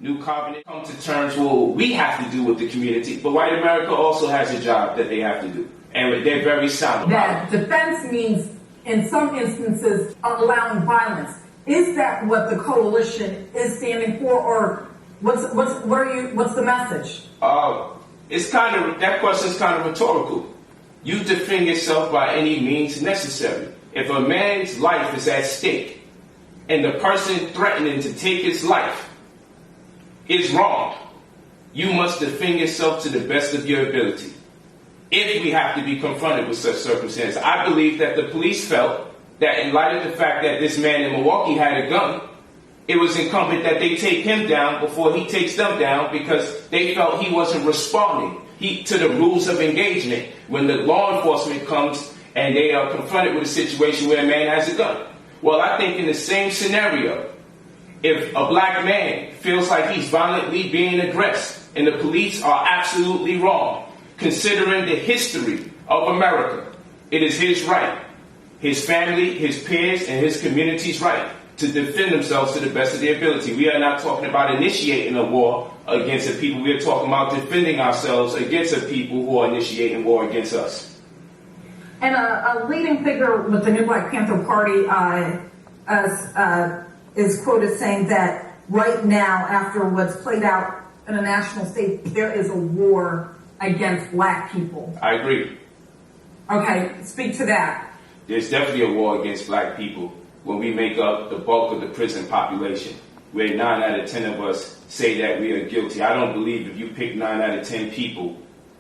New covenant, come to terms with what we have to do with the community, but white America also has a job that they have to do, and they're very sound about it. That defense means, in some instances, allowing violence. Is that what the coalition is standing for, or what's the message? It's kind of, that question is kind of rhetorical. You defend yourself by any means necessary. If a man's life is at stake, and the person threatening to take his life is wrong, you must defend yourself to the best of your ability. If we have to be confronted with such circumstances, I believe that the police felt that in light of the fact that this man in Milwaukee had a gun, it was incumbent that they take him down before he takes them down, because they felt he wasn't responding to the rules of engagement when the law enforcement comes and they are confronted with a situation where a man has a gun. Well, I think in the same scenario, if a black man feels like he's violently being aggressed and the police are absolutely wrong, considering the history of America, it is his right, his family, his peers, and his community's right to defend themselves to the best of their ability. We are not talking about initiating a war against a people. We are talking about defending ourselves against a people who are initiating war against us. And a leading figure with the new Black Panther Party is quoted saying that right now, after what's played out in a national stage, there is a war against black people. I agree. Okay, speak to that. There's definitely a war against black people when we make up the bulk of the prison population, where 9 out of 10 of us say that we are guilty. I don't believe if you pick 9 out of 10 people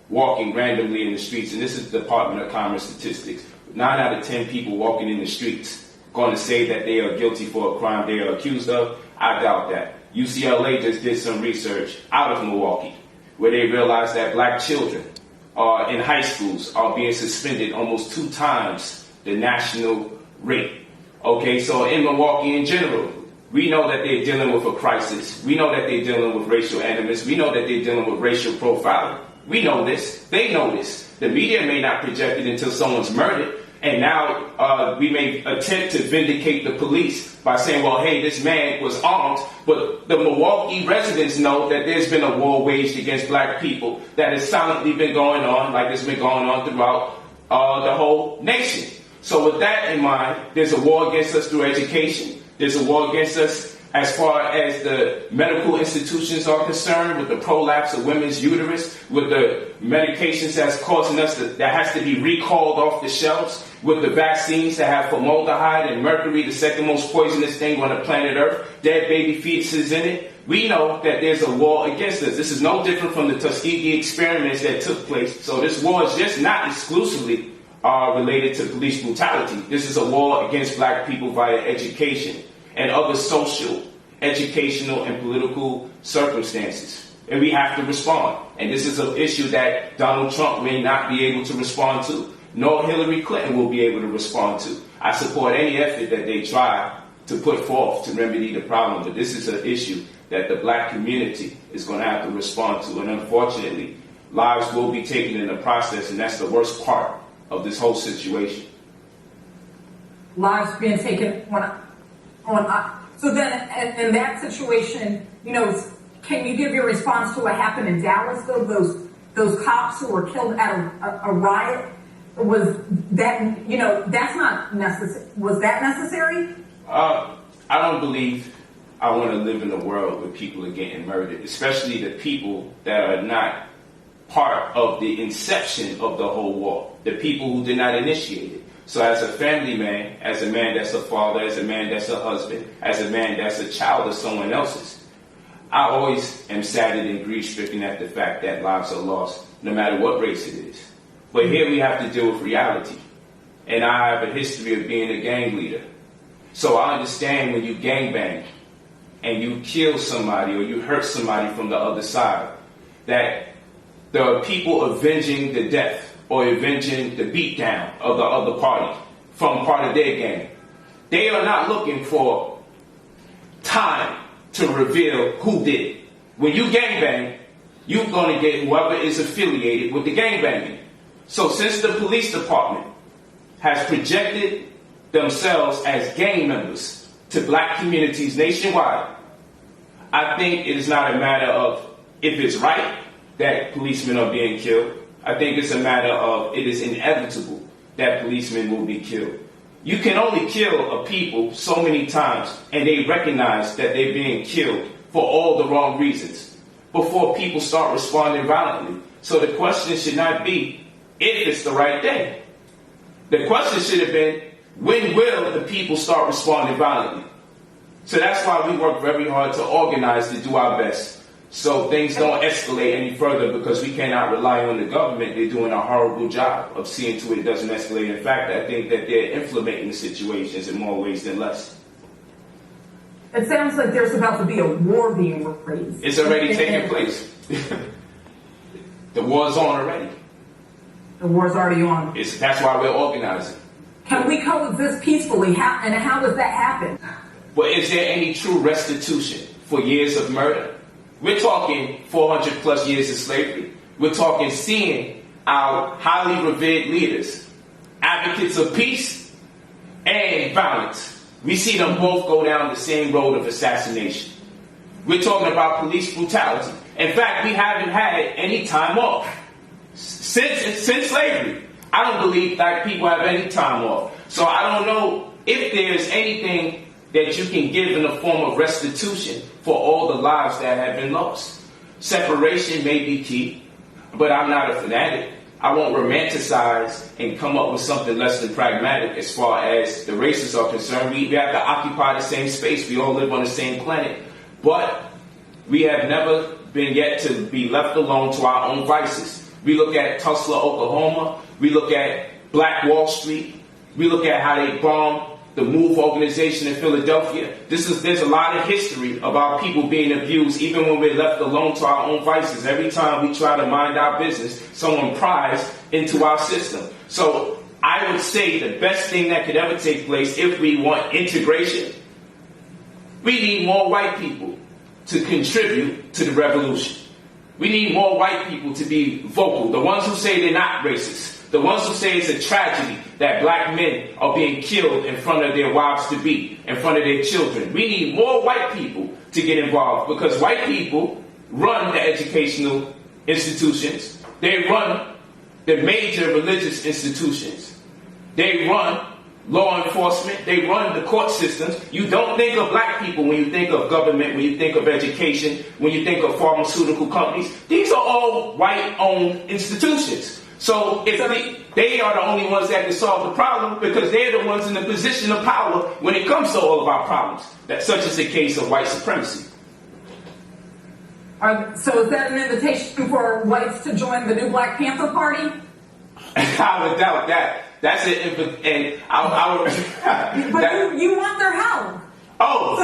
walking randomly in the streets, and this is the Department of Commerce statistics, 9 out of 10 people walking in the streets going to say that they are guilty for a crime they are accused of. I doubt that. UCLA just did some research out of Milwaukee where they realized that black children in high schools are being suspended almost 2 times the national rate. Okay, so in Milwaukee in general, we know that they're dealing with a crisis. We know that they're dealing with racial animus. We know that they're dealing with racial profiling. We know this. They know this. The media may not project it until someone's murdered. And now we may attempt to vindicate the police by saying, well, hey, this man was armed. But the Milwaukee residents know that there's been a war waged against black people that has silently been going on, like it's been going on throughout the whole nation. So with that in mind, there's a war against us through education. There's a war against us as far as the medical institutions are concerned, with the prolapse of women's uterus, with the medications that's causing us that has to be recalled off the shelves, with the vaccines that have formaldehyde and mercury, the second most poisonous thing on the planet Earth, dead baby fetuses in it. We know that there's a war against us. This is no different from the Tuskegee experiments that took place. So this war is just not exclusively related to police brutality. This is a war against black people via education and other social, educational, and political circumstances. And we have to respond. And this is an issue that Donald Trump may not be able to respond to, nor Hillary Clinton will be able to respond to. I support any effort that they try to put forth to remedy the problem, but this is an issue that the black community is going to have to respond to. And unfortunately, lives will be taken in the process, and that's the worst part of this whole situation. Lives being taken so then, in that situation, can you give your response to what happened in Dallas, though? Those cops who were killed at a riot, was that, that's not necessary. Was that necessary? I don't believe I want to live in a world where people are getting murdered, especially the people that are not part of the inception of the whole war, the people who did not initiate it. So as a family man, as a man that's a father, as a man that's a husband, as a man that's a child of someone else's, I always am saddened and grief-stricken at the fact that lives are lost, no matter what race it is. But here we have to deal with reality. And I have a history of being a gang leader. So I understand when you gangbang and you kill somebody or you hurt somebody from the other side, that there are people avenging the death or avenging the beatdown of the other party from part of their gang. They are not looking for time to reveal who did it. When you gangbang, you're going to get whoever is affiliated with the gangbanging. So since the police department has projected themselves as gang members to black communities nationwide, I think it is not a matter of if it's right that policemen are being killed. I think it's a matter of it is inevitable that policemen will be killed. You can only kill a people so many times, and they recognize that they're being killed for all the wrong reasons before people start responding violently. So the question should not be if it's the right thing. The question should have been, when will the people start responding violently? So that's why we work very hard to organize, to do our best, so things don't escalate any further, because we cannot rely on the government. They're doing a horrible job of seeing to it doesn't escalate. In fact, I think that they're inflating the situations in more ways than less. It sounds like there's about to be a war being raised. It's already taking place. The war's on already. The war's already on. That's why we're organizing. Can we coexist peacefully? How does that happen? But is there any true restitution for years of murder? We're talking 400 plus years of slavery. We're talking seeing our highly revered leaders, advocates of peace and violence. We see them both go down the same road of assassination. We're talking about police brutality. In fact, we haven't had any time off since slavery. I don't believe black people have any time off. So I don't know if there's anything that you can give in the form of restitution for all the lives that have been lost. Separation may be key, but I'm not a fanatic. I won't romanticize and come up with something less than pragmatic as far as the races are concerned. We have to occupy the same space. We all live on the same planet. But we have never been yet to be left alone to our own vices. We look at Tulsa, Oklahoma. We look at Black Wall Street. We look at how they bombed the MOVE organization in Philadelphia. There's a lot of history about people being abused, even when we're left alone to our own vices. Every time we try to mind our business, someone pries into our system. So I would say the best thing that could ever take place, if we want integration, we need more white people to contribute to the revolution. We need more white people to be vocal. The ones who say they're not racist. The ones who say it's a tragedy that black men are being killed in front of their wives-to-be, in front of their children. We need more white people to get involved, because white people run the educational institutions. They run the major religious institutions. They run law enforcement. They run the court systems. You don't think of black people when you think of government, when you think of education, when you think of pharmaceutical companies. These are all white-owned institutions. So if they are the only ones that can solve the problem, because they're the ones in the position of power when it comes to all of our problems. That such is the case of white supremacy. So is that an invitation for whites to join the new Black Panther Party? I would doubt that. That's it. And I would. But you want their help. No.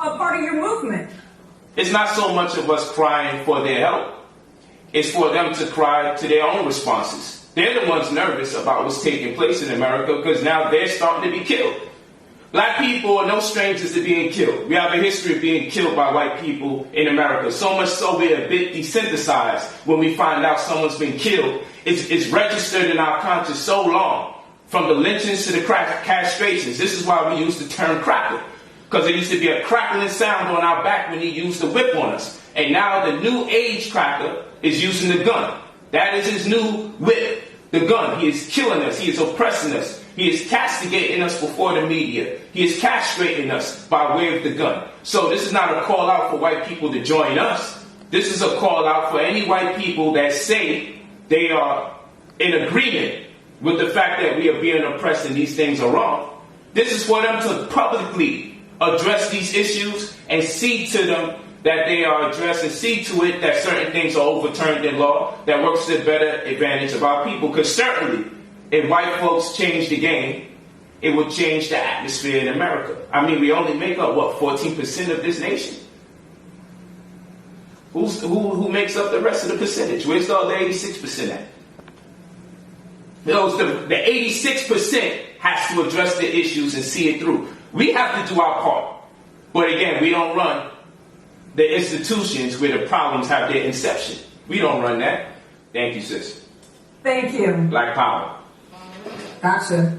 A part of your movement. It's not so much of us crying for their help. It's for them to cry to their own responses. They're the ones nervous about what's taking place in America, because now they're starting to be killed. Black people are no strangers to being killed. We have a history of being killed by white people in America. So much so we're a bit desensitized when we find out someone's been killed. It's registered in our conscience so long, from the lynchings to the castrations. This is why we use the term crackle, because there used to be a crackling sound on our back when he used the whip on us. And now the new age cracker is using the gun. That is his new whip, the gun. He is killing us. He is oppressing us. He is castigating us before the media. He is castrating us by way of the gun. So this is not a call out for white people to join us. This is a call out for any white people that say they are in agreement with the fact that we are being oppressed and these things are wrong. This is for them to publicly address these issues and see to them that they are addressed, and see to it that certain things are overturned in law that works to the better advantage of our people. Because certainly, if white folks change the game, it would change the atmosphere in America. I mean, we only make up, 14% of this nation? Who makes up the rest of the percentage? Where's the other 86% at? The 86% has to address the issues and see it through. We have to do our part. But again, we don't run the institutions where the problems have their inception. We don't run that. Thank you, sis. Thank you. Black power. Gotcha.